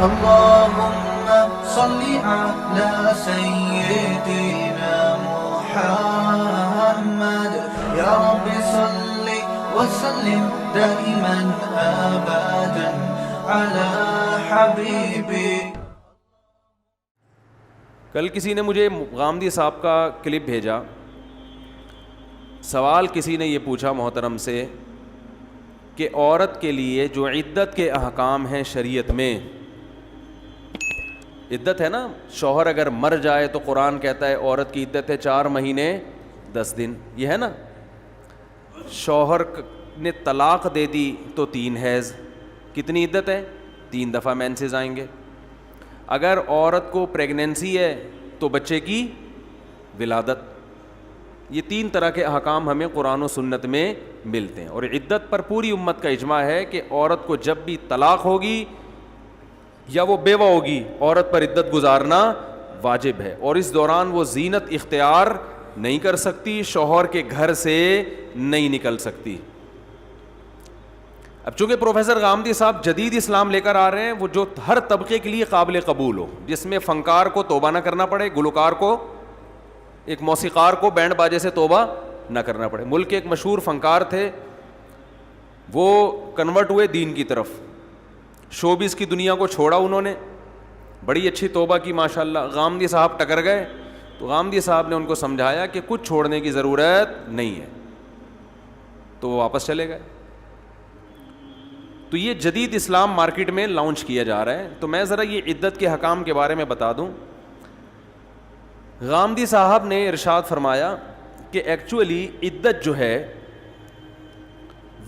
اللهم صل على سيدنا محمد يا رب صل وسلم دائما ابدا على حبيبي. کل کسی نے مجھے غامدی صاحب کا کلپ بھیجا. سوال کسی نے یہ پوچھا محترم سے کہ عورت کے لیے جو عدت کے احکام ہیں شریعت میں، عدت ہے نا، شوہر اگر مر جائے تو قرآن کہتا ہے عورت کی عدت ہے 4 مہینے 10 دن، یہ ہے نا. شوہر نے طلاق دے دی تو 3 حیض، کتنی عدت ہے؟ 3 دفعہ مینسز آئیں گے. اگر عورت کو پریگننسی ہے تو بچے کی ولادت. یہ 3 طرح کے احکام ہمیں قرآن و سنت میں ملتے ہیں. اور عدت پر پوری امت کا اجماع ہے کہ عورت کو جب بھی طلاق ہوگی یا وہ بیوہ ہوگی، عورت پر عدت گزارنا واجب ہے، اور اس دوران وہ زینت اختیار نہیں کر سکتی، شوہر کے گھر سے نہیں نکل سکتی. اب چونکہ پروفیسر غامدی صاحب جدید اسلام لے کر آ رہے ہیں، وہ جو ہر طبقے کے لیے قابل قبول ہو، جس میں فنکار کو توبہ نہ کرنا پڑے، گلوکار کو، ایک موسیقار کو بینڈ باجے سے توبہ نہ کرنا پڑے. ملک کے ایک مشہور فنکار تھے، وہ کنورٹ ہوئے دین کی طرف، شوبز کی دنیا کو چھوڑا انہوں نے، بڑی اچھی توبہ کی ماشاءاللہ. غامدی صاحب ٹکر گئے تو غامدی صاحب نے ان کو سمجھایا کہ کچھ چھوڑنے کی ضرورت نہیں ہے، تو وہ واپس چلے گئے. تو یہ جدید اسلام مارکیٹ میں لانچ کیا جا رہا ہے. تو میں ذرا یہ عدت کے حکام کے بارے میں بتا دوں. غامدی صاحب نے ارشاد فرمایا کہ ایکچولی عدت جو ہے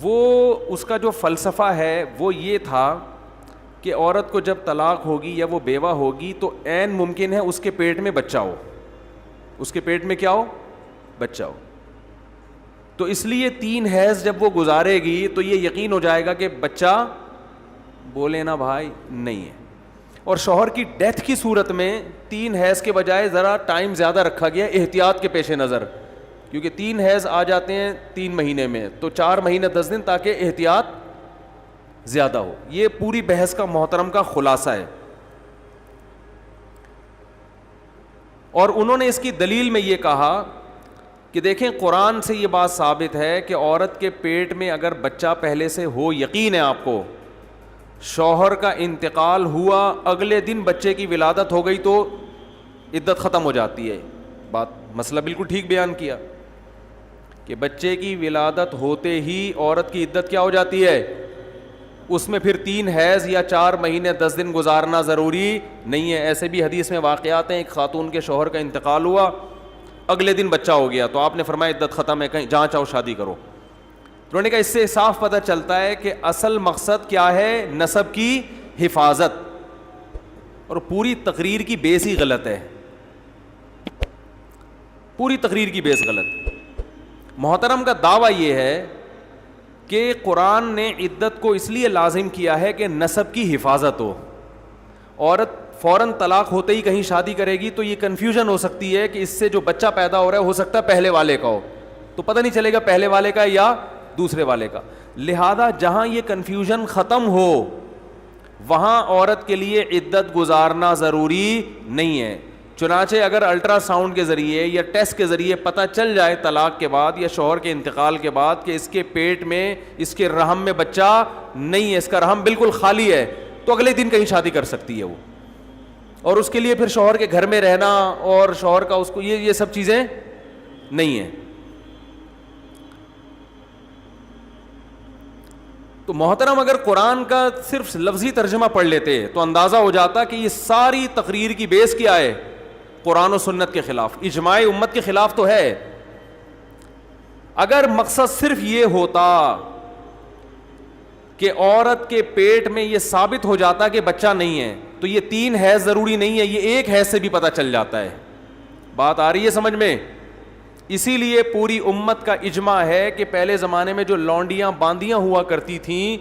وہ اس کا جو فلسفہ ہے وہ یہ تھا کہ عورت کو جب طلاق ہوگی یا وہ بیوہ ہوگی تو عین ممکن ہے اس کے پیٹ میں بچہ ہو، اس کے پیٹ میں کیا ہو؟ بچہ ہو. تو اس لیے 3 حیض جب وہ گزارے گی تو یہ یقین ہو جائے گا کہ بچہ، بولے نا بھائی، نہیں ہے. اور شوہر کی ڈیتھ کی صورت میں 3 حیض کے بجائے ذرا ٹائم زیادہ رکھا گیا احتیاط کے پیش نظر، کیونکہ 3 حیض آ جاتے ہیں 3 مہینے میں، تو 4 مہینے 10 دن، تاکہ احتیاط زیادہ ہو. یہ پوری بحث کا محترم کا خلاصہ ہے. اور انہوں نے اس کی دلیل میں یہ کہا کہ دیکھیں قرآن سے یہ بات ثابت ہے کہ عورت کے پیٹ میں اگر بچہ پہلے سے ہو، یقین ہے آپ کو، شوہر کا انتقال ہوا، اگلے دن بچے کی ولادت ہو گئی تو عدت ختم ہو جاتی ہے. بات مسئلہ بالکل ٹھیک بیان کیا کہ بچے کی ولادت ہوتے ہی عورت کی عدت کیا ہو جاتی ہے، اس میں پھر 3 حیض یا 4 مہینے 10 دن گزارنا ضروری نہیں ہے. ایسے بھی حدیث میں واقعات ہیں، ایک خاتون کے شوہر کا انتقال ہوا، اگلے دن بچہ ہو گیا تو آپ نے فرمایا عدت ختم ہے، کہیں جہاں چاہو شادی کرو. انہوں نے کہا اس سے صاف پتہ چلتا ہے کہ اصل مقصد کیا ہے، نسب کی حفاظت. اور پوری تقریر کی بیس ہی غلط ہے، پوری تقریر کی بیس غلط. محترم کا دعویٰ یہ ہے کہ قرآن نے عدت کو اس لیے لازم کیا ہے کہ نسب کی حفاظت ہو. عورت فوراً طلاق ہوتے ہی کہیں شادی کرے گی تو یہ کنفیوژن ہو سکتی ہے کہ اس سے جو بچہ پیدا ہو رہا ہے ہو سکتا ہے پہلے والے کا ہو، تو پتہ نہیں چلے گا پہلے والے کا یا دوسرے والے کا. لہذا جہاں یہ کنفیوژن ختم ہو وہاں عورت کے لیے عدت گزارنا ضروری نہیں ہے. چنانچہ اگر الٹرا ساؤنڈ کے ذریعے یا ٹیسٹ کے ذریعے پتہ چل جائے طلاق کے بعد یا شوہر کے انتقال کے بعد کہ اس کے پیٹ میں، اس کے رحم میں بچہ نہیں ہے، اس کا رحم بالکل خالی ہے، تو اگلے دن کہیں شادی کر سکتی ہے وہ. اور اس کے لیے پھر شوہر کے گھر میں رہنا اور شوہر کا اس کو یہ سب چیزیں نہیں ہیں. تو محترم اگر قرآن کا صرف لفظی ترجمہ پڑھ لیتے تو اندازہ ہو جاتا کہ یہ ساری تقریر کی بیس کیا ہے، قرآن و سنت کے خلاف، اجماع امت کے خلاف تو ہے. اگر مقصد صرف یہ ہوتا کہ عورت کے پیٹ میں یہ ثابت ہو جاتا کہ بچہ نہیں ہے تو یہ 3 حیض ضروری نہیں ہے، یہ 1 حیض سے بھی پتہ چل جاتا ہے. بات آ رہی ہے سمجھ میں؟ اسی لیے پوری امت کا اجماع ہے کہ پہلے زمانے میں جو لونڈیاں باندیاں ہوا کرتی تھیں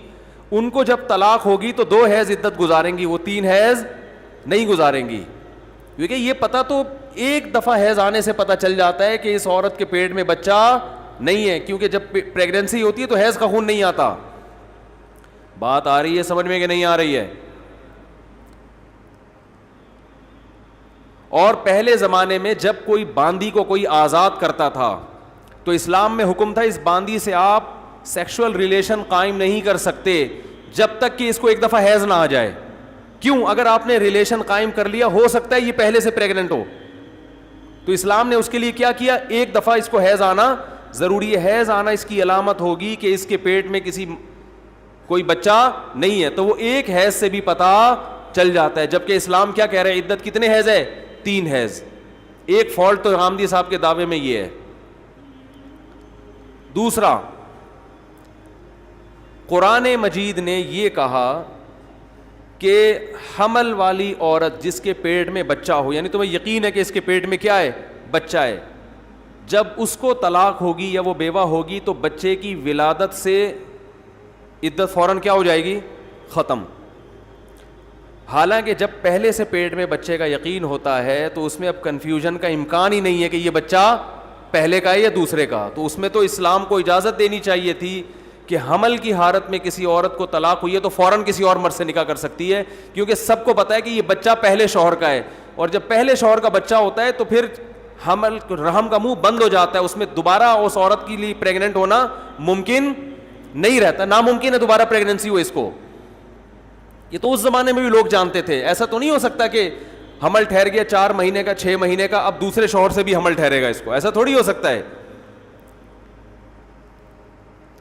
ان کو جب طلاق ہوگی تو 2 حیض عدت گزاریں گی، وہ 3 حیض نہیں گزاریں گی. کیونکہ یہ پتہ تو ایک دفعہ حیض آنے سے پتہ چل جاتا ہے کہ اس عورت کے پیٹ میں بچہ نہیں ہے، کیونکہ جب پریگننسی ہوتی ہے تو حیض کا خون نہیں آتا. بات آ رہی ہے سمجھ میں کہ نہیں آ رہی ہے؟ اور پہلے زمانے میں جب کوئی باندی کو کوئی آزاد کرتا تھا تو اسلام میں حکم تھا اس باندی سے آپ سیکشول ریلیشن قائم نہیں کر سکتے جب تک کہ اس کو ایک دفعہ حیض نہ آ جائے. کیوں؟ اگر آپ نے ریلیشن قائم کر لیا ہو سکتا ہے یہ پہلے سے پریگننٹ ہو, تو اسلام نے اس کے لیے کیا کیا, ایک دفعہ اس کو حیض آنا ضروری ہے. حیض آنا اس کی علامت ہوگی کہ اس کے پیٹ میں کوئی بچہ نہیں ہے, تو وہ ایک حیض سے بھی پتہ چل جاتا ہے. جبکہ اسلام کیا کہہ رہا ہے, عدت کتنے حیض ہے؟ 3 حیض. ایک فالٹ تو غامدی صاحب کے دعوے میں یہ ہے. دوسرا, قرآن مجید نے یہ کہا کہ حمل والی عورت جس کے پیٹ میں بچہ ہو, یعنی تمہیں یقین ہے کہ اس کے پیٹ میں کیا ہے؟ بچہ ہے, جب اس کو طلاق ہوگی یا وہ بیوہ ہوگی تو بچے کی ولادت سے عدت فوراً کیا ہو جائے گی؟ ختم. حالانکہ جب پہلے سے پیٹ میں بچے کا یقین ہوتا ہے تو اس میں اب کنفیوژن کا امکان ہی نہیں ہے کہ یہ بچہ پہلے کا ہے یا دوسرے کا. تو اس میں تو اسلام کو اجازت دینی چاہیے تھی کہ حمل کی حالت میں کسی عورت کو طلاق ہوئی ہے تو فوراً کسی اور مرد سے نکاح کر سکتی ہے, کیونکہ سب کو پتہ ہے کہ یہ بچہ پہلے شوہر کا ہے. اور جب پہلے شوہر کا بچہ ہوتا ہے تو پھر حمل رحم کا منہ بند ہو جاتا ہے, اس میں دوبارہ اس عورت کے لیے پریگننٹ ہونا ممکن نہیں رہتا, ناممکن ہے دوبارہ پریگننسی ہو اس کو. یہ تو اس زمانے میں بھی لوگ جانتے تھے. ایسا تو نہیں ہو سکتا کہ حمل ٹھہر گیا 4 مہینے کا 6 مہینے کا, اب دوسرے شوہر سے بھی حمل ٹھہرے گا اس کو, ایسا تھوڑی ہو سکتا ہے.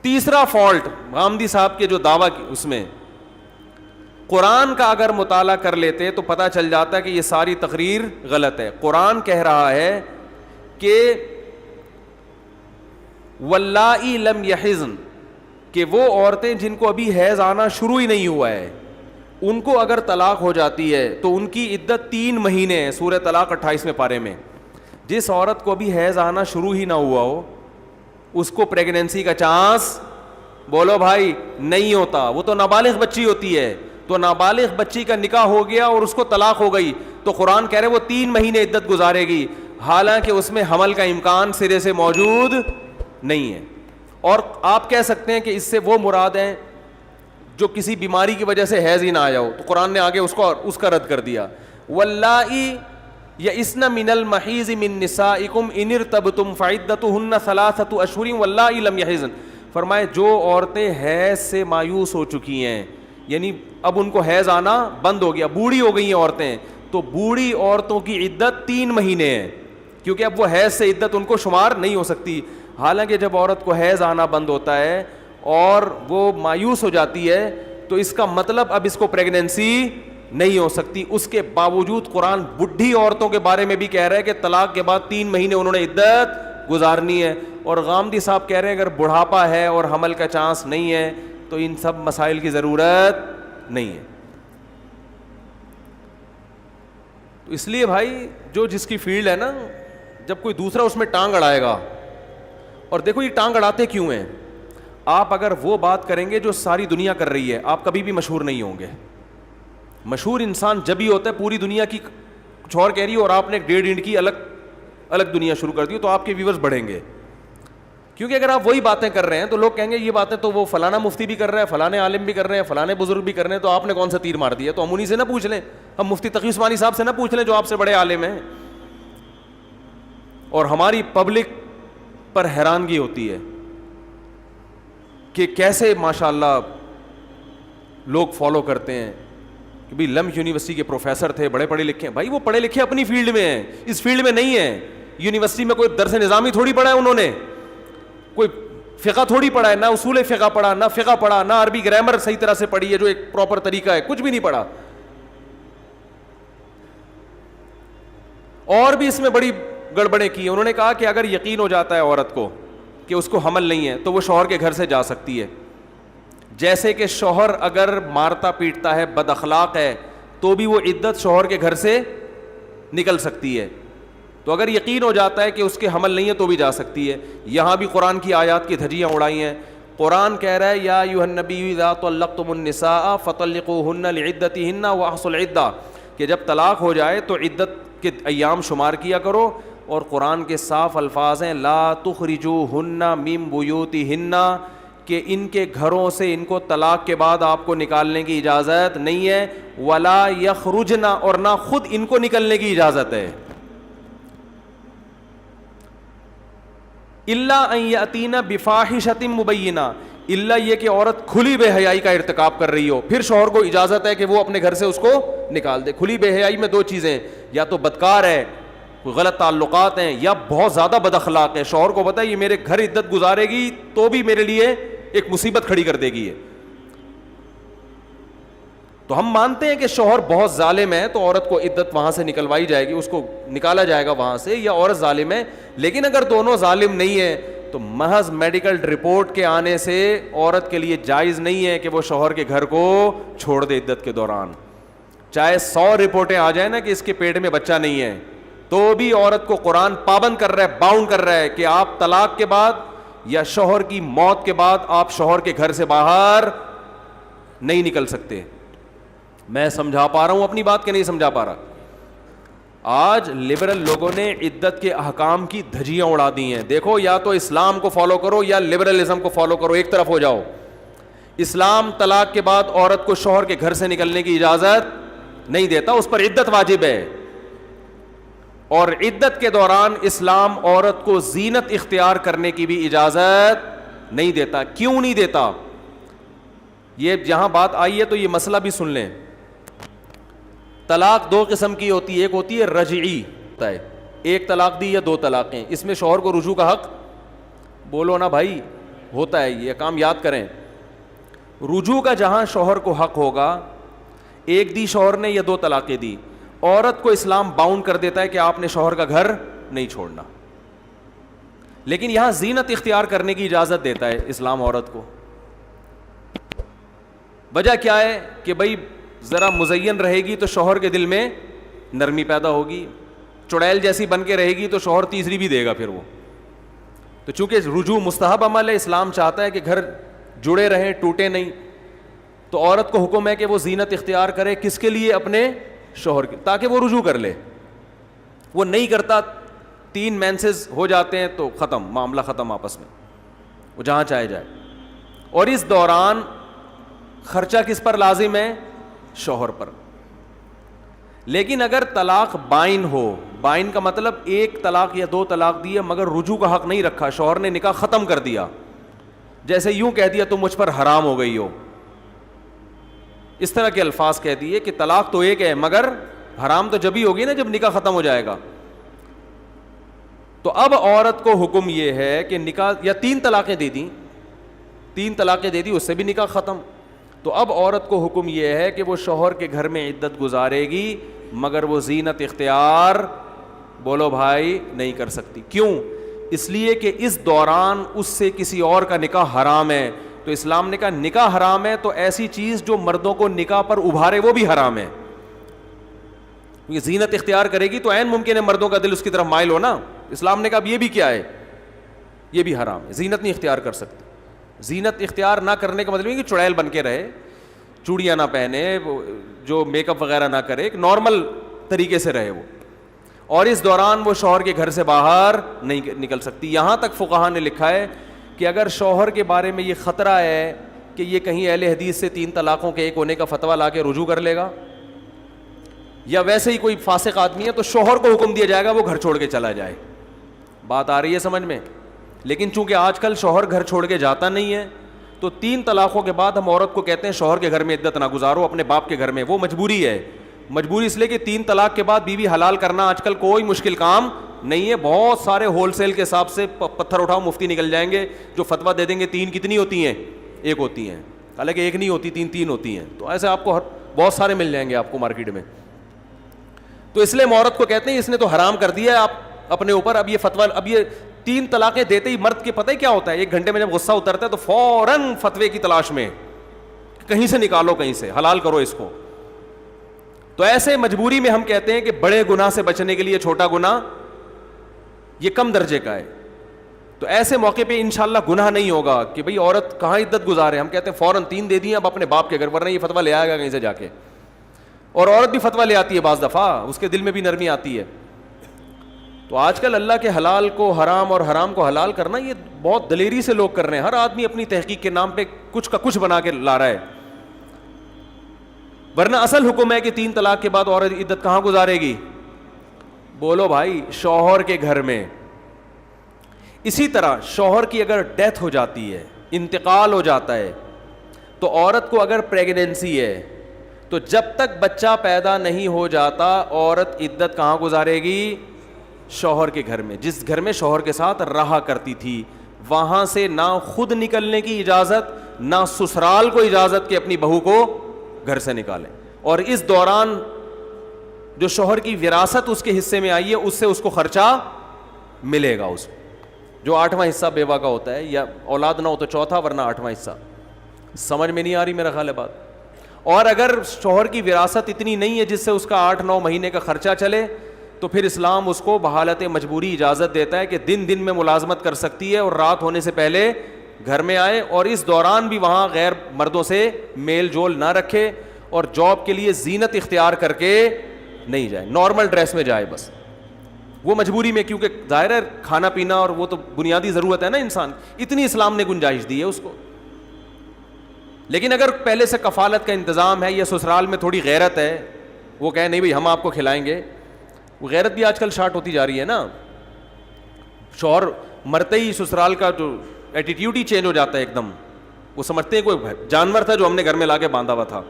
تیسرا فالٹ غامدی صاحب کے جو دعویٰ اس میں, قرآن کا اگر مطالعہ کر لیتے تو پتہ چل جاتا ہے کہ یہ ساری تقریر غلط ہے. قرآن کہہ رہا ہے کہ واللائی لم یحزن, کہ وہ عورتیں جن کو ابھی حیض آنا شروع ہی نہیں ہوا ہے ان کو اگر طلاق ہو جاتی ہے تو ان کی عدت 3 مہینے ہے. سورہ طلاق 28ویں پارے میں. جس عورت کو ابھی حیض آنا شروع ہی نہ ہوا ہو اس کو پریگننسی کا چانس, بولو بھائی, نہیں ہوتا. وہ تو نابالغ بچی ہوتی ہے, تو نابالغ بچی کا نکاح ہو گیا اور اس کو طلاق ہو گئی تو قرآن کہہ رہے وہ 3 مہینے عدت گزارے گی, حالانکہ اس میں حمل کا امکان سرے سے موجود نہیں ہے. اور آپ کہہ سکتے ہیں کہ اس سے وہ مراد ہیں جو کسی بیماری کی وجہ سے حیض ہی نہ آیا ہو, تو قرآن نے آگے اس کا رد کر دیا. واللائی یئسن من المحیض من نسائکم ان ارتبتم فعدتہن 3 اشہر واللائی لم یحزن. فرمائے جو عورتیں حیض سے مایوس ہو چکی ہیں, یعنی اب ان کو حیض آنا بند ہو گیا, بوڑھی ہو گئی ہیں عورتیں, تو بوڑھی عورتوں کی عدت 3 مہینے ہے, کیونکہ اب وہ حیض سے عدت ان کو شمار نہیں ہو سکتی. حالانکہ جب عورت کو حیض آنا بند ہوتا ہے اور وہ مایوس ہو جاتی ہے تو اس کا مطلب اب اس کو پریگننسی نہیں ہو سکتی. اس کے باوجود قرآن بڈھی عورتوں کے بارے میں بھی کہہ رہا ہے کہ طلاق کے بعد 3 مہینے انہوں نے عدت گزارنی ہے. اور غامدی صاحب کہہ رہے ہیں اگر بڑھاپا ہے اور حمل کا چانس نہیں ہے تو ان سب مسائل کی ضرورت نہیں ہے. تو اس لیے بھائی جو جس کی فیلڈ ہے نا, جب کوئی دوسرا اس میں ٹانگ اڑائے گا, اور دیکھو یہ ٹانگ اڑاتے کیوں ہیں, آپ اگر وہ بات کریں گے جو ساری دنیا کر رہی ہے آپ کبھی بھی مشہور نہیں ہوں گے. مشہور انسان جب ہی ہوتا ہے پوری دنیا کی کچھ اور کہہ رہی ہے اور آپ نے 1.5 انٹ کی الگ دنیا شروع کر دی تو آپ کے ویورز بڑھیں گے. کیونکہ اگر آپ وہی باتیں کر رہے ہیں تو لوگ کہیں گے یہ باتیں تو وہ فلانا مفتی بھی کر رہا ہے, فلانے عالم بھی کر رہے ہیں, فلانے بزرگ بھی کر رہے ہیں, تو آپ نے کون سا تیر مار دیا؟ تو ہم انہیں سے نہ پوچھ لیں, ہم مفتی تقی عثمانی صاحب سے نہ پوچھ لیں جو آپ سے بڑے عالم ہیں. اور ہماری پبلک پر حیرانگی ہوتی ہے کہ کیسے ماشاءاللہ لوگ فالو کرتے ہیں کہ بھائی لمح یونیورسٹی کے پروفیسر تھے, بڑے پڑھے لکھے ہیں. بھائی وہ پڑھے لکھے اپنی فیلڈ میں ہیں, اس فیلڈ میں نہیں ہیں. یونیورسٹی میں کوئی درس نظامی تھوڑی پڑھا ہے انہوں نے, کوئی فقہ تھوڑی پڑھا ہے, نہ اصول فقہ پڑھا, نہ فقہ پڑھا, نہ عربی گرامر صحیح طرح سے پڑھی ہے جو ایک پراپر طریقہ ہے, کچھ بھی نہیں پڑھا. اور بھی اس میں بڑی گڑبڑیں کی. انہوں نے کہا کہ اگر یقین ہو جاتا ہے عورت کو کہ اس کو حمل نہیں ہے تو وہ شوہر کے گھر سے جا سکتی ہے. جیسے کہ شوہر اگر مارتا پیٹتا ہے, بد اخلاق ہے, تو بھی وہ عدت شوہر کے گھر سے نکل سکتی ہے. تو اگر یقین ہو جاتا ہے کہ اس کے حمل نہیں ہے تو بھی جا سکتی ہے. یہاں بھی قرآن کی آیات کی دھجیاں اڑائی ہیں. قرآن کہہ رہا ہے یا ایھا النبی اذا طلقتم النساء فطلقوهن لعدتهن واحصوا العدة, کہ جب طلاق ہو جائے تو عدت کے ایام شمار کیا کرو. اور قرآن کے صاف الفاظ ہیں لا تخرجوهن من بیوتهن, کہ ان کے گھروں سے ان کو طلاق کے بعد آپ کو نکالنے کی اجازت نہیں ہے. ولا یخرجنا, اور نہ خود ان کو نکلنے کی اجازت ہے. الا ان یاتینا بفاحشۃ مبینہ, الا یہ کہ عورت کھلی بے حیائی کا ارتکاب کر رہی ہو, پھر شوہر کو اجازت ہے کہ وہ اپنے گھر سے اس کو نکال دے. کھلی بے حیائی میں دو چیزیں, یا تو بدکار ہے, کوئی غلط تعلقات ہیں, یا بہت زیادہ بد اخلاق ہے. شوہر کو پتہ ہے یہ میرے گھر عدت گزارے گی تو بھی میرے لیے ایک مصیبت کھڑی کر دے گی یہ. تو ہم مانتے ہیں کہ شوہر بہت ظالم ہے تو عورت کو عدت وہاں سے نکلوائی جائے گی, اس کو نکالا جائے گا وہاں سے, یا عورت ظالم ہے. لیکن اگر دونوں ظالم نہیں ہیں تو محض میڈیکل رپورٹ کے آنے سے عورت کے لیے جائز نہیں ہے کہ وہ شوہر کے گھر کو چھوڑ دے عدت کے دوران. چاہے 100 رپورٹیں آ جائیں نا کہ اس کے پیٹ میں بچہ نہیں ہے, تو بھی عورت کو قرآن پابند کر رہا ہے, باؤنڈ کر رہا ہے کہ آپ طلاق کے بعد یا شوہر کی موت کے بعد آپ شوہر کے گھر سے باہر نہیں نکل سکتے. میں سمجھا پا رہا ہوں اپنی بات کہ نہیں سمجھا پا رہا؟ آج لبرل لوگوں نے عدت کے احکام کی دھجیاں اڑا دی ہیں. دیکھو, یا تو اسلام کو فالو کرو یا لبرلزم کو فالو کرو, ایک طرف ہو جاؤ. اسلام طلاق کے بعد عورت کو شوہر کے گھر سے نکلنے کی اجازت نہیں دیتا, اس پر عدت واجب ہے. اور عدت کے دوران اسلام عورت کو زینت اختیار کرنے کی بھی اجازت نہیں دیتا. کیوں نہیں دیتا؟ یہ جہاں بات آئی ہے تو یہ مسئلہ بھی سن لیں. طلاق دو قسم کی ہوتی ہے, ایک ہوتی ہے رجعی, ایک طلاق دی یا 2 طلاقیں, اس میں شوہر کو رجوع کا حق, بولو نا بھائی, ہوتا ہے. یہ کام یاد کریں. رجوع کا جہاں شوہر کو حق ہوگا, ایک دی شوہر نے یا 2 طلاقیں دی, عورت کو اسلام باؤنڈ کر دیتا ہے کہ آپ نے شوہر کا گھر نہیں چھوڑنا. لیکن یہاں زینت اختیار کرنے کی اجازت دیتا ہے اسلام عورت کو. وجہ کیا ہے؟ کہ بھائی ذرا مزین رہے گی تو شوہر کے دل میں نرمی پیدا ہوگی, چڑیل جیسی بن کے رہے گی تو شوہر تیسری بھی دے گا پھر وہ. تو چونکہ رجوع مستحب عمل ہے, اسلام چاہتا ہے کہ گھر جڑے رہیں, ٹوٹے نہیں, تو عورت کو حکم ہے کہ وہ زینت اختیار کرے. کس کے لیے؟ اپنے شوہر کے, تاکہ وہ رجوع کر لے. وہ نہیں کرتا, 3 مینسز ہو جاتے ہیں تو ختم, معاملہ ختم آپس میں, وہ جہاں چاہے جائے. اور اس دوران خرچہ کس پر لازم ہے؟ شوہر پر. لیکن اگر طلاق بائن ہو, بائن کا مطلب 1 طلاق یا 2 طلاق دی ہے مگر رجوع کا حق نہیں رکھا, شوہر نے نکاح ختم کر دیا, جیسے یوں کہہ دیا تم مجھ پر حرام ہو گئی ہو, اس طرح کے الفاظ کہہ دیے کہ طلاق تو 1 ہے مگر حرام تو جبھی ہوگی نا جب نکاح ختم ہو جائے گا. تو اب عورت کو حکم یہ ہے کہ نکاح, یا 3 طلاقیں دے دیں, 3 طلاقیں دے دی, اس سے بھی نکاح ختم. تو اب عورت کو حکم یہ ہے کہ وہ شوہر کے گھر میں عدت گزارے گی مگر وہ زینت اختیار, بولو بھائی, نہیں کر سکتی. کیوں؟ اس لیے کہ اس دوران اس سے کسی اور کا نکاح حرام ہے. تو اسلام نے کہا نکاح حرام ہے تو ایسی چیز جو مردوں کو نکاح پر ابھارے وہ بھی حرام ہے. یہ زینت اختیار کرے گی تو عین ممکن ہے مردوں کا دل اس کی طرف مائل ہو نا. اسلام نے کہا اب یہ بھی کیا ہے, یہ بھی حرام ہے, زینت نہیں اختیار کر سکتے. زینت اختیار نہ کرنے کا مطلب ہے کہ چڑیل بن کے رہے, چوڑیاں نہ پہنے, جو میک اپ وغیرہ نہ کرے, ایک نارمل طریقے سے رہے وہ. اور اس دوران وہ شوہر کے گھر سے باہر نہیں نکل سکتی. یہاں تک فقہا نے لکھا ہے کہ اگر شوہر کے بارے میں یہ خطرہ ہے کہ یہ کہیں اہل حدیث سے 3 طلاقوں کے 1 ہونے کا فتویٰ لا کے رجوع کر لے گا, یا ویسے ہی کوئی فاسق آدمی ہے, تو شوہر کو حکم دیا جائے گا وہ گھر چھوڑ کے چلا جائے. بات آ رہی ہے سمجھ میں؟ لیکن چونکہ آج کل شوہر گھر چھوڑ کے جاتا نہیں ہے تو 3 طلاقوں کے بعد ہم عورت کو کہتے ہیں شوہر کے گھر میں عدت نہ گزارو, اپنے باپ کے گھر میں. وہ مجبوری ہے, مجبوری اس لیے کہ 3 طلاق کے بعد بیوی حلال کرنا آج کل کوئی مشکل کام نہیں ہے. بہت سارے ہول سیل کے حساب سے پتھر اٹھاؤ مفتی نکل جائیں گے جو فتویٰ دے دیں گے 3 کتنی ہوتی ہیں, 1 ہوتی ہیں, حالانکہ 1 نہیں ہوتی, 3 ہوتی ہیں. تو ایسے آپ کو بہت سارے مل جائیں گے آپ کو مارکیٹ میں. تو اس لیے ہم عورت کو کہتے ہیں اس نے تو حرام کر دیا ہے آپ اپنے اوپر. اب یہ فتویٰ, اب یہ 3 طلاقیں دیتے ہی مرد کے پتہ ہی کیا ہوتا ہے, 1 گھنٹے میں جب غصہ اترتا ہے تو فوراً فتوے کی تلاش میں, کہیں سے نکالو, کہیں سے حلال کرو اس کو. تو ایسے مجبوری میں ہم کہتے ہیں کہ بڑے گناہ سے بچنے کے لیے چھوٹا گناہ یہ کم درجے کا ہے. تو ایسے موقع پہ انشاءاللہ گناہ نہیں ہوگا کہ بھئی عورت کہاں عدت گزارے. ہم کہتے ہیں فوراً 3 دے دی اب اپنے باپ کے گھر, ورنہ یہ فتویٰ لے آئے گا کہیں سے جا کے. اور عورت بھی فتویٰ لے آتی ہے بعض دفعہ, اس کے دل میں بھی نرمی آتی ہے. تو آج کل اللہ کے حلال کو حرام اور حرام کو حلال کرنا یہ بہت دلیری سے لوگ کر رہے ہیں. ہر آدمی اپنی تحقیق کے نام پہ کچھ کا کچھ بنا کے لا رہا ہے. ورنہ اصل حکم ہے کہ 3 طلاق کے بعد عورت عدت کہاں گزارے گی؟ بولو بھائی, شوہر کے گھر میں. اسی طرح شوہر کی اگر ڈیتھ ہو جاتی ہے, انتقال ہو جاتا ہے, تو عورت کو اگر پریگنینسی ہے تو جب تک بچہ پیدا نہیں ہو جاتا عورت عدت کہاں گزارے گی؟ شوہر کے گھر میں. جس گھر میں شوہر کے ساتھ رہا کرتی تھی, وہاں سے نہ خود نکلنے کی اجازت, نہ سسرال کو اجازت کہ اپنی بہو کو گھر سے نکالیں. اور اس دوران جو شوہر کی وراثت اس کے حصے میں آئی ہے اس سے اس کو خرچہ ملے گا. اس کو جو 8واں حصہ بیوہ کا ہوتا ہے, یا اولاد نہ ہو تو چوتھا, ورنہ 8واں حصہ. سمجھ میں نہیں آ رہی میرا خیال ہے بات. اور اگر شوہر کی وراثت اتنی نہیں ہے جس سے اس کا 8-9 مہینے کا خرچہ چلے, تو پھر اسلام اس کو بحالت مجبوری اجازت دیتا ہے کہ دن دن میں ملازمت کر سکتی ہے اور رات ہونے سے پہلے گھر میں آئے, اور اس دوران بھی وہاں غیر مردوں سے میل جول نہ رکھے, اور جاب کے لیے زینت اختیار کر کے نہیں جائے, نارمل ڈریس میں جائے بس. وہ مجبوری میں, کیونکہ ظاہر ہے کھانا پینا اور وہ تو بنیادی ضرورت ہے نا انسان, اتنی اسلام نے گنجائش دی ہے اس کو. لیکن اگر پہلے سے کفالت کا انتظام ہے یا سسرال میں تھوڑی غیرت ہے, وہ کہیں نہیں بھائی ہم آپ کو کھلائیں گے. وہ غیرت بھی آج کل شارٹ ہوتی جا رہی ہے نا. شوہر مرتے ہی سسرال کا جو ایٹیٹیوڈ ہی چینج ہو جاتا ہے ایک دم. وہ سمجھتے ہیں کوئی جانور تھا جو ہم نے گھر میں لا کے باندھا ہوا تھا,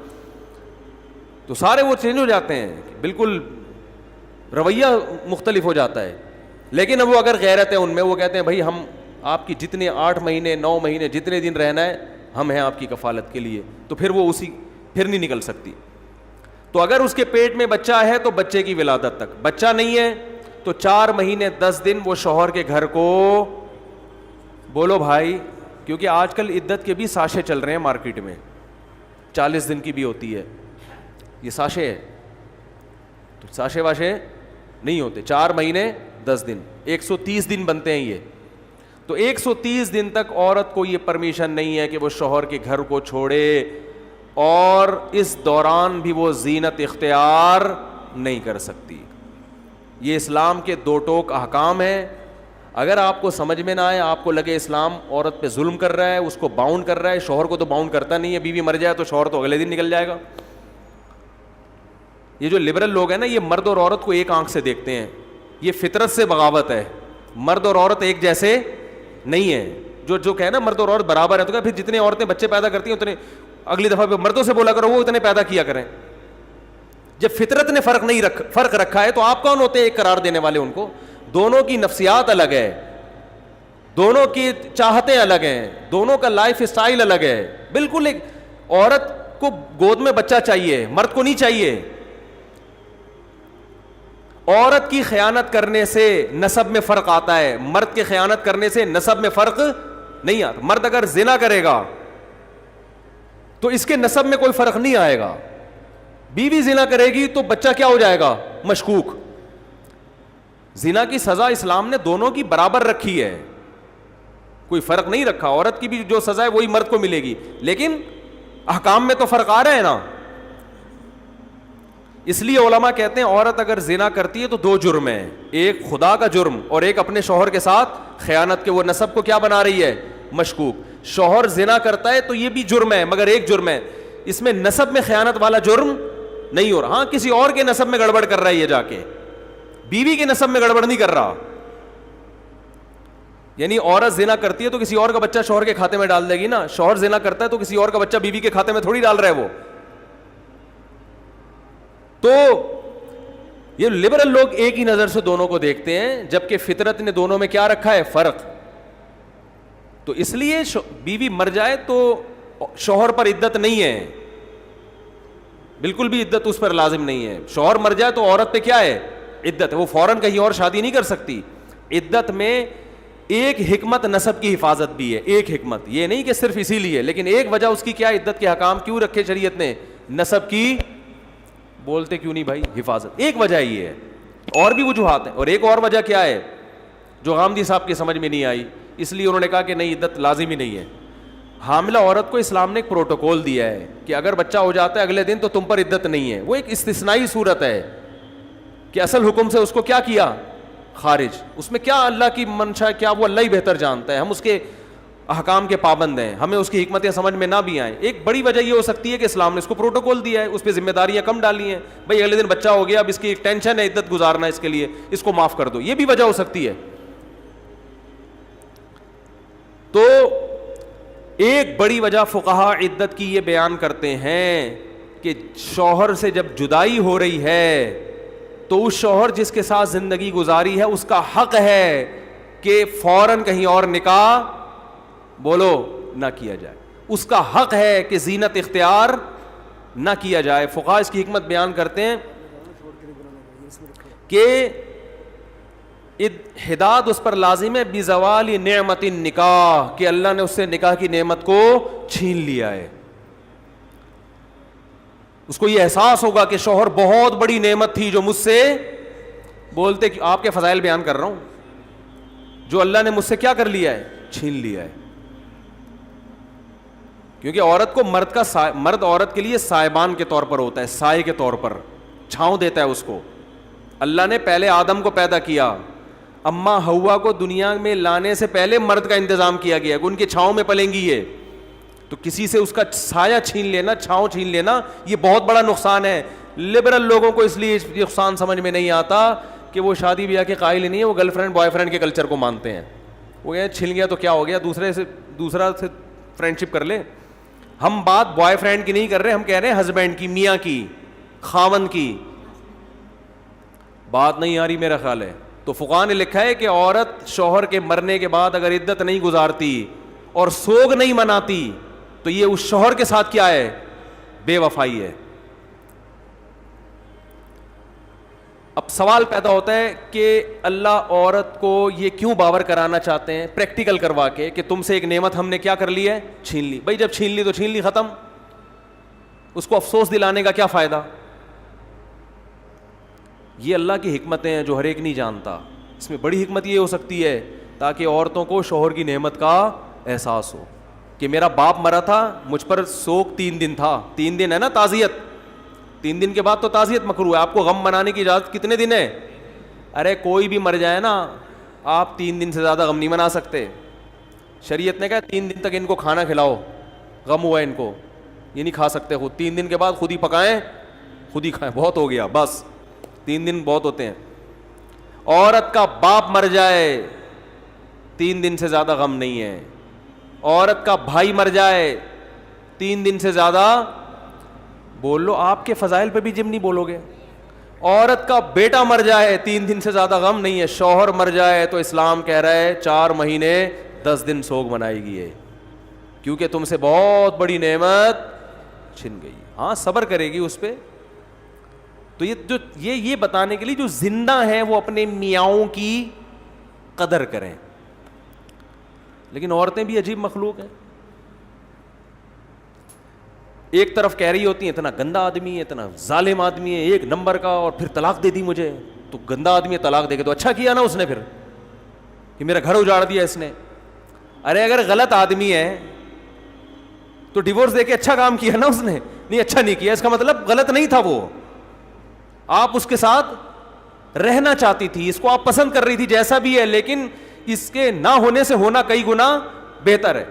تو سارے وہ چینج ہو جاتے ہیں, بالکل رویہ مختلف ہو جاتا ہے. لیکن اب وہ اگر غیرت ہے ان میں, وہ کہتے ہیں بھائی ہم آپ کی جتنے 8 مہینے 9 مہینے جتنے دن رہنا ہے ہم ہیں آپ کی کفالت کے لیے. تو پھر وہ اسی پھر نہیں نکل سکتی. تو اگر اس کے پیٹ میں بچہ ہے تو بچے کی ولادت تک, بچہ نہیں ہے تو 4 مہینے 10 دن وہ شوہر کے گھر کو. بولو بھائی, کیونکہ آج کل عدت کے بھی ساشے چل رہے ہیں مارکیٹ میں, 40 دن کی بھی ہوتی ہے. یہ ساشے ہے, تو ساشے واشے نہیں ہوتے. 4 مہینے 10 دن 130 دن بنتے ہیں یہ. تو 130 دن تک عورت کو یہ پرمیشن نہیں ہے کہ وہ شوہر کے گھر کو چھوڑے, اور اس دوران بھی وہ زینت اختیار نہیں کر سکتی. یہ اسلام کے 2 ٹوک احکام ہیں. اگر آپ کو سمجھ میں نہ آئے, آپ کو لگے اسلام عورت پہ ظلم کر رہا ہے, اس کو باؤنڈ کر رہا ہے, شوہر کو تو باؤنڈ کرتا نہیں ہے, بیوی مر جائے تو شوہر تو اگلے دن نکل جائے گا. یہ جو لبرل لوگ ہیں نا, یہ مرد اور عورت کو ایک آنکھ سے دیکھتے ہیں. یہ فطرت سے بغاوت ہے. مرد اور عورت ایک جیسے نہیں ہے. جو کہ نا مرد اور عورت برابر ہے, تو کہ پھر جتنے عورتیں بچے پیدا کرتی ہیں اتنے اگلی دفعہ پہ مردوں سے بولا کرو وہ اتنے پیدا کیا کریں. جب فطرت نے فرق رکھا ہے تو آپ کون ہوتے ہیں ایک قرار دینے والے ان کو؟ دونوں کی نفسیات الگ ہے, دونوں کی چاہتیں الگ ہیں, دونوں کا لائف اسٹائل الگ ہے. بالکل ایک عورت کو گود میں بچہ چاہیے, مرد کو نہیں چاہیے. عورت کی خیانت کرنے سے نسب میں فرق آتا ہے, مرد کے خیانت کرنے سے نسب میں فرق نہیں آتا. مرد اگر زنا کرے گا تو اس کے نسب میں کوئی فرق نہیں آئے گا. بیوی زنا کرے گی تو بچہ کیا ہو جائے گا؟ مشکوک. زنا کی سزا اسلام نے دونوں کی برابر رکھی ہے, کوئی فرق نہیں رکھا. عورت کی بھی جو سزا ہے وہی مرد کو ملے گی, لیکن احکام میں تو فرق آ رہا ہے نا. اس لیے علماء کہتے ہیں عورت اگر زنا کرتی ہے تو 2 جرم ہیں, ایک خدا کا جرم اور ایک اپنے شوہر کے ساتھ خیانت کے. وہ نسب کو کیا بنا رہی ہے؟ مشکوک. شوہر زنا کرتا ہے تو یہ بھی جرم ہے, مگر ایک جرم ہے, اس میں نسب میں خیانت والا جرم نہیں ہو رہا. ہاں کسی اور کے نسب میں گڑبڑ کر رہا ہے یہ جا کے, بیوی کے نسب میں گڑبڑ نہیں کر رہا. یعنی عورت زنا کرتی ہے تو کسی اور کا بچہ شوہر کے کھاتے میں ڈال دے گی نا, شوہر زنا کرتا ہے تو کسی اور کا بچہ بیوی کے کھاتے میں تھوڑی ڈال رہا ہے وہ. تو یہ لبرل لوگ ایک ہی نظر سے دونوں کو دیکھتے ہیں, جبکہ فطرت نے دونوں میں کیا رکھا ہے؟ فرق. تو اس لیے بیوی مر جائے تو شوہر پر عدت نہیں ہے, بالکل بھی عدت اس پر لازم نہیں ہے. شوہر مر جائے تو عورت پہ کیا ہے؟ عدت ہے. وہ فوراً کہیں اور شادی نہیں کر سکتی. عدت میں ایک حکمت نسب کی حفاظت بھی ہے, ایک حکمت, یہ نہیں کہ صرف اسی لیے, لیکن ایک وجہ اس کی کیا, عدت کے حکام کیوں رکھے شریعت نے؟ نسب کی, بولتے کیوں نہیں بھائی, حفاظت. ایک وجہ یہ ہے, اور بھی وجوہات ہیں. اور ایک اور وجہ کیا ہے جو غامدی صاحب کی سمجھ میں نہیں آئی, اس لیے انہوں نے کہا کہ نہیں عدت لازم ہی نہیں ہے. حاملہ عورت کو اسلام نے ایک پروٹوکول دیا ہے کہ اگر بچہ ہو جاتا ہے اگلے دن تو تم پر عدت نہیں ہے. وہ ایک استثنائی صورت ہے کہ اصل حکم سے اس کو کیا خارج. اس میں کیا اللہ کی منشا ہے کیا وہ اللہ ہی بہتر جانتا ہے, ہم اس کے احکام کے پابند ہیں, ہمیں اس کی حکمتیں سمجھ میں نہ بھی آئیں. ایک بڑی وجہ یہ ہو سکتی ہے کہ اسلام نے اس کو پروٹوکول دیا ہے, اس پہ ذمہ داریاں کم ڈالی ہیں. بھائی اگلے دن بچہ ہو گیا, اب اس کی ایک ٹینشن ہے, عدت گزارنا, اس کے لیے اس کو معاف کر دو, یہ بھی وجہ ہو سکتی ہے. تو ایک بڑی وجہ فقہا عدت کی یہ بیان کرتے ہیں کہ شوہر سے جب جدائی ہو رہی ہے تو اس شوہر جس کے ساتھ زندگی گزاری ہے اس کا حق ہے کہ فوراً کہیں اور نکاح بولو نہ کیا جائے, اس کا حق ہے کہ زینت اختیار نہ کیا جائے. فقہا اس کی حکمت بیان کرتے ہیں کہ حداد اس پر لازم ہے بزوال نعمت النکاح, کہ اللہ نے اس سے نکاح کی نعمت کو چھین لیا ہے. اس کو یہ احساس ہوگا کہ شوہر بہت بڑی نعمت تھی جو مجھ سے بولتے, کہ آپ کے فضائل بیان کر رہا ہوں, جو اللہ نے مجھ سے کیا کر لیا ہے, چھین لیا ہے. کیونکہ عورت کو مرد عورت کے لیے سائبان کے طور پر ہوتا ہے, سائے کے طور پر چھاؤں دیتا ہے اس کو. اللہ نے پہلے آدم کو پیدا کیا, اماں ہوا کو دنیا میں لانے سے پہلے مرد کا انتظام کیا گیا کہ ان کی چھاؤں میں پلیں گی یہ. تو کسی سے اس کا سایہ چھین لینا, چھاؤں چھین لینا, یہ بہت بڑا نقصان ہے. لبرل لوگوں کو اس لیے نقصان سمجھ میں نہیں آتا کہ وہ شادی بیاہ کے قائل ہی نہیں ہے, وہ گرل فرینڈ بوائے فرینڈ کے کلچر کو مانتے ہیں. وہ یہ چھن گیا تو کیا ہو گیا, دوسرا سے فرینڈ شپ کر لے. ہم بات بوائے فرینڈ کی نہیں کر رہے, ہم کہہ رہے ہیں ہسبینڈ کی, میاں کی, خاوند کی. بات نہیں آ رہی میرا خیال ہے. تو فقہا نے لکھا ہے کہ عورت شوہر کے مرنے کے بعد اگر عدت نہیں گزارتی اور سوگ نہیں مناتی تو یہ اس شوہر کے ساتھ کیا ہے, بے وفائی ہے. اب سوال پیدا ہوتا ہے کہ اللہ عورت کو یہ کیوں باور کرانا چاہتے ہیں پریکٹیکل کروا کے کہ تم سے ایک نعمت ہم نے کیا کر لی ہے, چھین لی. بھائی جب چھین لی تو چھین لی, ختم. اس کو افسوس دلانے کا کیا فائدہ. یہ اللہ کی حکمتیں ہیں جو ہر ایک نہیں جانتا. اس میں بڑی حکمت یہ ہو سکتی ہے تاکہ عورتوں کو شوہر کی نعمت کا احساس ہو کہ میرا باپ مرا تھا, مجھ پر سوگ 3 دن تھا. 3 دن ہے نا تعزیت, 3 دن کے بعد تو تعزیت مکروہ ہے. آپ کو غم منانے کی اجازت کتنے دن ہے؟ ارے کوئی بھی مر جائے نا, آپ 3 دن سے زیادہ غم نہیں منا سکتے. شریعت نے کہا 3 دن تک ان کو کھانا کھلاؤ, غم ہوا ان کو, یہ نہیں کھا سکتے خود. 3 دن کے بعد خود ہی پکائیں, خود ہی کھائیں, بہت ہو گیا بس. 3 دن بہت ہوتے ہیں. عورت کا باپ مر جائے 3 دن سے زیادہ غم نہیں ہے. عورت کا بھائی مر جائے 3 دن سے زیادہ بول لو, آپ کے فضائل پہ بھی جم نہیں بولو گے. عورت کا بیٹا مر جائے 3 دن سے زیادہ غم نہیں ہے. شوہر مر جائے تو اسلام کہہ رہا ہے 4 مہینے 10 دن سوگ منائے گی ہے, کیونکہ تم سے بہت بڑی نعمت چھن گئی. ہاں صبر کرے گی اس پہ. تو یہ بتانے کے لیے جو زندہ ہیں وہ اپنے میاؤں کی قدر کریں. لیکن عورتیں بھی عجیب مخلوق ہیں. ایک طرف کہہ رہی ہوتی ہیں اتنا گندا آدمی ہے, اتنا ظالم آدمی ہے, 1 نمبر کا, اور پھر طلاق دے دی مجھے. تو گندا آدمی ہے, طلاق دے کے تو اچھا کیا نا اس نے, پھر کہ میرا گھر اجاڑ دیا اس نے. ارے اگر غلط آدمی ہے تو ڈیورس دے کے اچھا کام کیا نا اس نے. نہیں اچھا نہیں کیا, اس کا مطلب غلط نہیں تھا وہ, آپ اس کے ساتھ رہنا چاہتی تھی, اس کو آپ پسند کر رہی تھی جیسا بھی ہے, لیکن اس کے نہ ہونے سے ہونا کئی گنا بہتر ہے.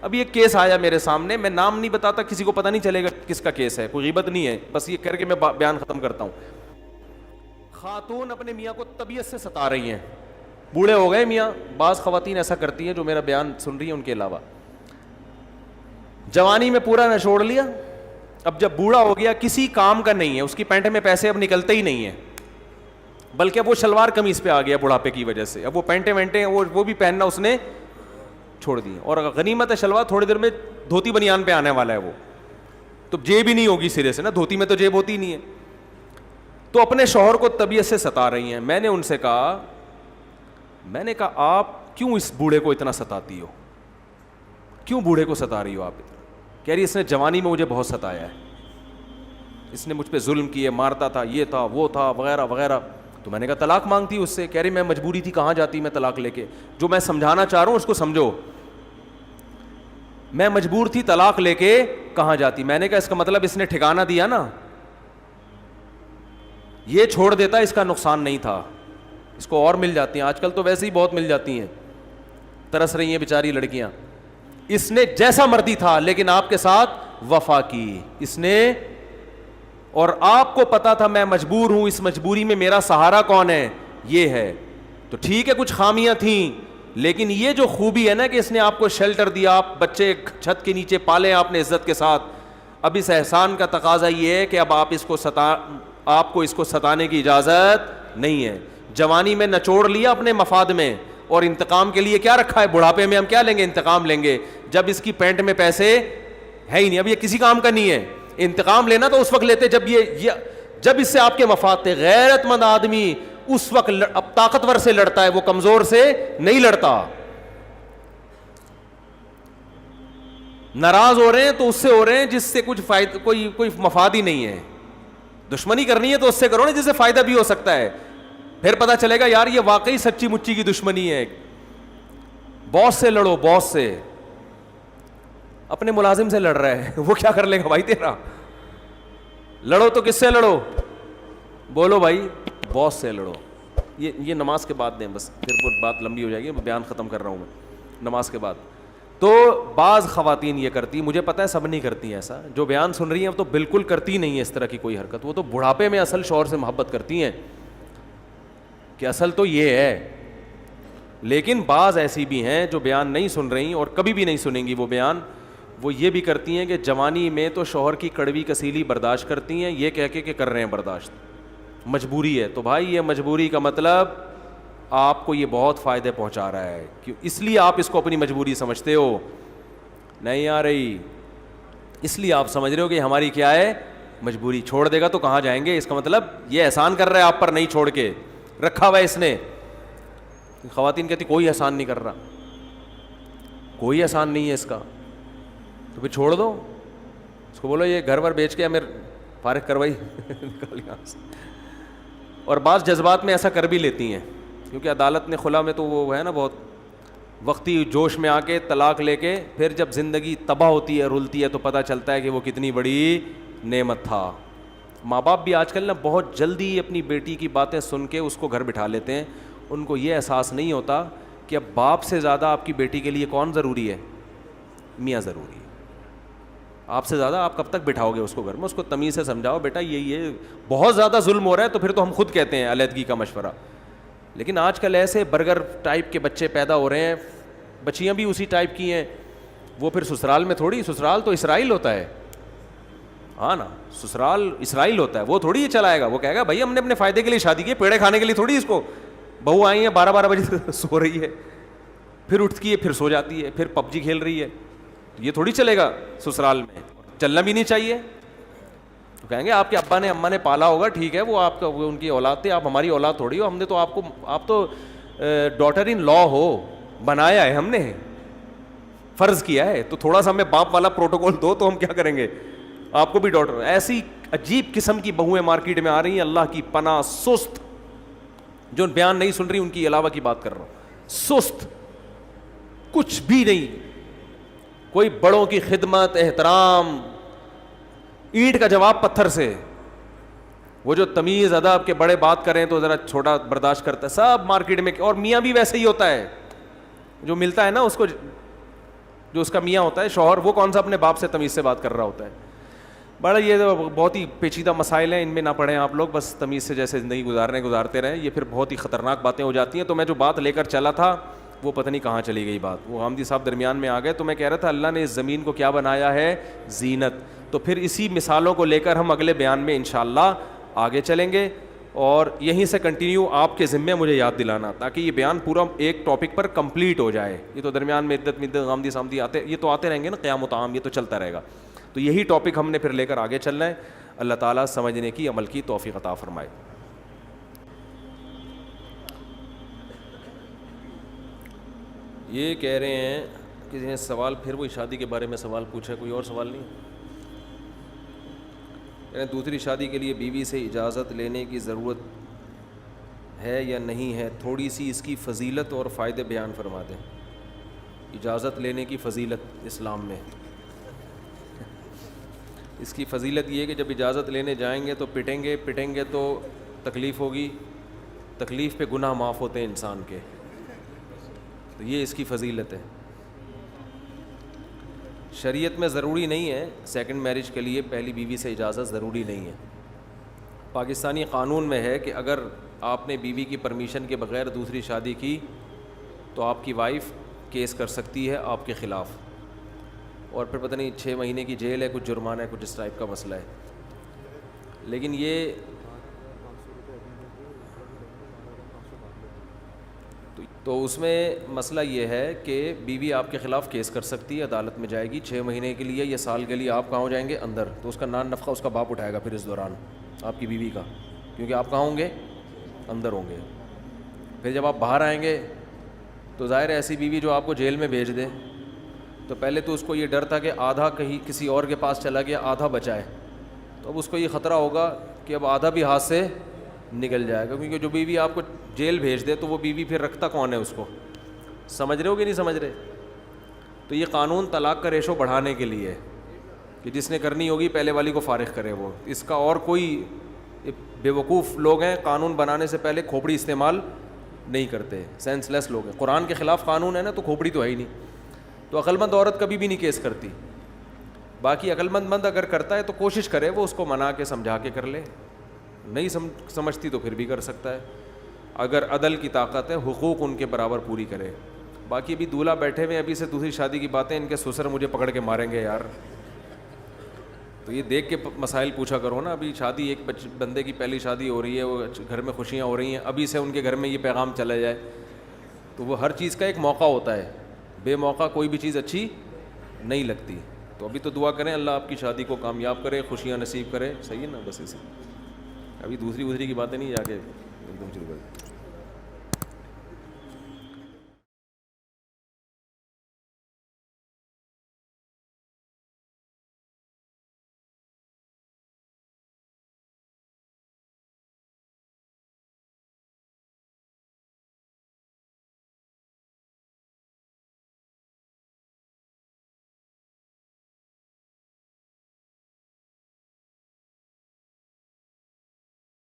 ابھی ایک کیس آیا میرے سامنے, میں نام نہیں بتاتا, کسی کو پتہ نہیں چلے گا کس کا کیس ہے, کوئی غیبت نہیں ہے, بس یہ کر کے میں بیان ختم کرتا ہوں. خاتون اپنے میاں کو طبیعت سے ستا رہی ہیں, بوڑھے ہو گئے میاں, بعض خواتین ایسا کرتی ہیں جو میرا بیان سن رہی ہیں ان کے علاوہ. جوانی میں پورا نچوڑ لیا, اب جب بوڑھا ہو گیا کسی کام کا نہیں ہے, اس کی پینٹ میں پیسے اب نکلتے ہی نہیں ہیں, بلکہ اب وہ شلوار قمیص پہ آ گیا بڑھاپے کی وجہ سے. اب وہ پینٹیں وینٹیں وہ بھی پہننا اس نے چھوڑ دی, اور غنیمت ہے شلوار, تھوڑی دیر میں دھوتی بنیان پہ آنے والا ہے وہ, تو جیب ہی نہیں ہوگی سرے سے نا, دھوتی میں تو جیب ہوتی نہیں ہے. تو اپنے شوہر کو طبیعت سے ستا رہی ہیں. میں نے ان سے کہا آپ کیوں اس بوڑھے کو اتنا ستاتی ہو, کیوں بوڑھے کو ستا رہی ہو آپ اتنا؟ کہہ رہی اس نے جوانی میں مجھے بہت ستایا ہے, اس نے مجھ پہ ظلم کیے, مارتا تھا, یہ تھا وہ تھا وغیرہ وغیرہ. تو میں نے کہا طلاق مانگتی اس سے. کہہ رہی میں مجبوری تھی, کہاں جاتی میں طلاق لے کے. جو میں سمجھانا چاہ رہا ہوں اس کو سمجھو, میں مجبور تھی, طلاق لے کے کہاں جاتی. میں نے کہا اس کا مطلب اس نے ٹھکانہ دیا نا, یہ چھوڑ دیتا اس کا نقصان نہیں تھا. اس کو اور مل جاتی ہیں, آج کل تو ویسے ہی بہت مل جاتی ہیں, ترس رہی ہیں بیچاری لڑکیاں. اس نے جیسا مرضی تھا لیکن آپ کے ساتھ وفا کی اس نے, اور آپ کو پتا تھا میں مجبور ہوں, اس مجبوری میں میرا سہارا کون ہے, یہ ہے. تو ٹھیک ہے کچھ خامیاں تھیں, لیکن یہ جو خوبی ہے نا کہ اس نے آپ کو شیلٹر دیا, آپ بچے چھت کے نیچے پالے آپ نے عزت کے ساتھ. اب اس احسان کا تقاضا یہ ہے کہ اب آپ کو اس کو ستانے کی اجازت نہیں ہے. جوانی میں نچوڑ لیا اپنے مفاد میں, اور انتقام کے لیے کیا رکھا ہے, بڑھاپے میں ہم کیا لیں گے, انتقام لیں گے, جب اس کی پینٹ میں پیسے ہے ہی نہیں, اب یہ کسی کام کا نہیں ہے. انتقام لینا تو اس وقت لیتے جب اس سے آپ کے مفاد تھے. غیرت مند آدمی اس وقت اب طاقتور سے لڑتا ہے, وہ کمزور سے نہیں لڑتا. ناراض ہو رہے ہیں تو اس سے ہو رہے ہیں جس سے کچھ فائدہ کوئی مفاد ہی نہیں ہے. دشمنی کرنی ہے تو اس سے کرو نا جس سے فائدہ بھی ہو سکتا ہے, پھر پتا چلے گا یار یہ واقعی سچی مچی کی دشمنی ہے. باس سے لڑو, باس سے, اپنے ملازم سے لڑ رہا ہے, وہ کیا کر لے گا بھائی تیرا. لڑو تو کس سے لڑو, بولو بھائی باس سے لڑو. یہ نماز کے بعد دیں بس, پھر بات لمبی ہو جائے گی, بیان ختم کر رہا ہوں میں نماز کے بعد. تو بعض خواتین یہ کرتی, مجھے پتا ہے سب نہیں کرتی ایسا, جو بیان سن رہی ہیں تو بالکل کرتی نہیں ہے اس طرح کی کوئی حرکت. وہ تو بڑھاپے میں اصل شوہر سے محبت کرتی ہیں کہ اصل تو یہ ہے. لیکن بعض ایسی بھی ہیں جو بیان نہیں سن رہی اور کبھی بھی نہیں سنیں گی وہ بیان, وہ یہ بھی کرتی ہیں کہ جوانی میں تو شوہر کی کڑوی کسیلی برداشت کرتی ہیں, یہ کہہ کے کہ کر رہے ہیں برداشت, مجبوری ہے. تو بھائی یہ مجبوری کا مطلب آپ کو یہ بہت فائدے پہنچا رہا ہے, کیوں, اس لیے آپ اس کو اپنی مجبوری سمجھتے ہو. نہیں آ رہی, اس لیے آپ سمجھ رہے ہو کہ ہماری کیا ہے مجبوری. چھوڑ دے گا تو کہاں جائیں گے, اس کا مطلب یہ احسان کر رہا ہے آپ پر, نہیں چھوڑ کے رکھا ہوا ہے اس نے. خواتین کہتی کوئی احسان نہیں کر رہا, کوئی احسان نہیں ہے اس کا, تو پھر چھوڑ دو اس کو, بولو یہ گھر بھر بیچ کے ہمیں فارغ کروائی نکال یہاں سے. اور بعض جذبات میں ایسا کر بھی لیتی ہیں, کیونکہ عدالت نے خلا میں تو وہ ہے نا بہت وقتی جوش میں آ کے طلاق لے کے پھر جب زندگی تباہ ہوتی ہے, رلتی ہے, تو پتہ چلتا ہے کہ وہ کتنی بڑی نعمت تھا. ماں باپ بھی آج کل نا بہت جلدی اپنی بیٹی کی باتیں سن کے اس کو گھر بٹھا لیتے ہیں. ان کو یہ احساس نہیں ہوتا کہ اب باپ سے زیادہ آپ کی بیٹی کے لیے کون ضروری ہے, میاں ضروری ہے. آپ سے زیادہ آپ کب تک بٹھاؤ گے اس کو گھر میں, اس کو تمیز سے سمجھاؤ بیٹا یہ بہت زیادہ ظلم ہو رہا ہے, تو پھر تو ہم خود کہتے ہیں علیحدگی کا مشورہ. لیکن آج کل ایسے برگر ٹائپ کے بچے پیدا ہو رہے ہیں, بچیاں بھی اسی ٹائپ کی ہیں, وہ پھر سسرال میں تھوڑی, سسرال تو اسرائیل ہوتا ہے, ہاں نا, سسرال اسرائیل ہوتا ہے, وہ تھوڑی یہ چلائے گا, وہ کہے گا بھائی ہم نے اپنے فائدے کے لیے شادی کی, پیڑے کھانے کے لیے تھوڑی. اس کو بہو آئی ہیں 12 بجے سو رہی ہے, پھر اٹھتی ہے, پھر سو جاتی ہے, پھر پب جی کھیل رہی ہے, یہ تھوڑی چلے گا سسرال میں, چلنا بھی نہیں چاہیے. تو کہیں گے آپ کے ابا نے اماں نے پالا ہوگا, ٹھیک ہے, وہ آپ کا ان کی اولاد تھے, آپ ہماری اولاد تھوڑی ہو, ہم نے تو آپ تو ڈاٹر ان لا ہو, بنایا ہے ہم نے, فرض کیا ہے, تو تھوڑا سا ہمیں باپ والا پروٹوکول دو تو ہم کیا کریں گے, آپ کو بھی ڈاٹر. ایسی عجیب قسم کی بہویں مارکیٹ میں آ رہی ہیں, اللہ کی پناہ, سست, جو بیان نہیں سن رہی ان کی علاوہ کی بات کر رہا ہوں, سست, کچھ بھی نہیں, کوئی بڑوں کی خدمت احترام, اینٹ کا جواب پتھر سے. وہ جو تمیز ادب کے بڑے بات کریں تو ذرا چھوٹا برداشت کرتا ہے, سب مارکیٹ میں. اور میاں بھی ویسے ہی ہوتا ہے, جو ملتا ہے نا اس کو, جو اس کا میاں ہوتا ہے شوہر, وہ کون سا اپنے باپ سے تمیز سے بات کر رہا ہوتا ہے. بڑا یہ بہت ہی پیچیدہ مسائل ہیں, ان میں نہ پڑھیں آپ لوگ, بس تمیز سے جیسے زندگی گزارتے رہیں, یہ پھر بہت ہی خطرناک باتیں ہو جاتی ہیں. تو میں جو بات لے کر چلا تھا وہ پتہ نہیں کہاں چلی گئی بات, وہ حامدی صاحب درمیان میں آ گئے. تو میں کہہ رہا تھا اللہ نے اس زمین کو کیا بنایا ہے, زینت. تو پھر اسی مثالوں کو لے کر ہم اگلے بیان میں انشاءاللہ آگے چلیں گے, اور یہیں سے کنٹینیو آپ کے ذمے مجھے یاد دلانا, تاکہ یہ بیان پورا ایک ٹاپک پر کمپلیٹ ہو جائے. یہ تو درمیان میں عدت غامدی سامدی آتے, یہ تو آتے رہیں گے نا, قیام و طعام, یہ تو چلتا رہے گا. تو یہی ٹاپک ہم نے پھر لے کر آگے چلنا ہے. اللہ تعالیٰ سمجھنے کی, عمل کی توفیق عطا فرمائے. یہ کہہ رہے ہیں کسی نے سوال, پھر وہی شادی کے بارے میں سوال پوچھا, کوئی اور سوال نہیں. دوسری شادی کے لیے بیوی سے اجازت لینے کی ضرورت ہے یا نہیں ہے, تھوڑی سی اس کی فضیلت اور فائدے بیان فرما دیں. اجازت لینے کی فضیلت اسلام میں, اس کی فضیلت یہ ہے کہ جب اجازت لینے جائیں گے تو پٹیں گے تو تکلیف ہوگی, تکلیف پہ گناہ معاف ہوتے ہیں انسان کے. تو یہ اس کی فضیلت ہے. شریعت میں ضروری نہیں ہے سیکنڈ میرج کے لیے پہلی بیوی سے اجازت ضروری نہیں ہے. پاکستانی قانون میں ہے کہ اگر آپ نے بیوی کی پرمیشن کے بغیر دوسری شادی کی تو آپ کی وائف کیس کر سکتی ہے آپ کے خلاف, اور پھر پتہ نہیں 6 مہینے کی جیل ہے, کچھ جرمانہ ہے, کچھ اس ٹائپ کا مسئلہ ہے. لیکن یہ تو اس میں مسئلہ یہ ہے کہ بیوی آپ کے خلاف کیس کر سکتی ہے, عدالت میں جائے گی 6 مہینے کے لیے یا سال کے لیے. آپ کہاں ہو جائیں گے؟ اندر. تو اس کا نان نفقہ اس کا باپ اٹھائے گا پھر اس دوران آپ کی بیوی کا, کیونکہ آپ کہاں ہوں گے؟ اندر ہوں گے. پھر جب آپ باہر آئیں گے تو ظاہر ہے ایسی بیوی جو آپ کو جیل میں بھیج دے, تو پہلے تو اس کو یہ ڈر تھا کہ آدھا کہیں کسی اور کے پاس چلا گیا, آدھا بچائے. تو اب اس کو یہ خطرہ ہوگا کہ اب آدھا بھی ہاتھ سے نکل جائے گا, کیونکہ جو بیوی آپ کو جیل بھیج دے تو وہ بیوی پھر رکھتا کون ہے اس کو؟ سمجھ رہے ہو کہ نہیں سمجھ رہے؟ تو یہ قانون طلاق کا ریشو بڑھانے کے لیے کہ جس نے کرنی ہوگی پہلے والی کو فارغ کرے وہ. اس کا اور کوئی بے وقوف لوگ ہیں قانون بنانے سے پہلے کھوپڑی استعمال نہیں کرتے, سینس لیس لوگ ہیں. قرآن کے خلاف قانون ہے نا, تو کھوپڑی تو ہے ہی نہیں. تو عقلمند عورت کبھی بھی نہیں کیس کرتی. باقی عقلمند مند اگر کرتا ہے تو کوشش کرے وہ اس کو منا کے سمجھا کے کر لے, نہیں سمجھتی تو پھر بھی کر سکتا ہے. اگر عدل کی طاقت ہے حقوق ان کے برابر پوری کرے. باقی ابھی دولہا بیٹھے ہوئے ابھی سے دوسری شادی کی باتیں, ان کے سسر مجھے پکڑ کے ماریں گے یار. تو یہ دیکھ کے مسائل پوچھا کرو نا. ابھی شادی ایک بندے کی پہلی شادی ہو رہی ہے, وہ گھر میں خوشیاں ہو رہی ہیں, ابھی سے ان کے گھر میں یہ پیغام چلا جائے تو وہ ہر چیز کا ایک موقع ہوتا ہے, بے موقع کوئی بھی چیز اچھی نہیں لگتی. تو ابھی تو دعا کریں اللہ آپ کی شادی کو کامیاب کرے, خوشیاں نصیب کرے. صحیح ہے نا؟ بس اسے ابھی دوسری کی باتیں نہیں جا کے ایک دم شروع کریں.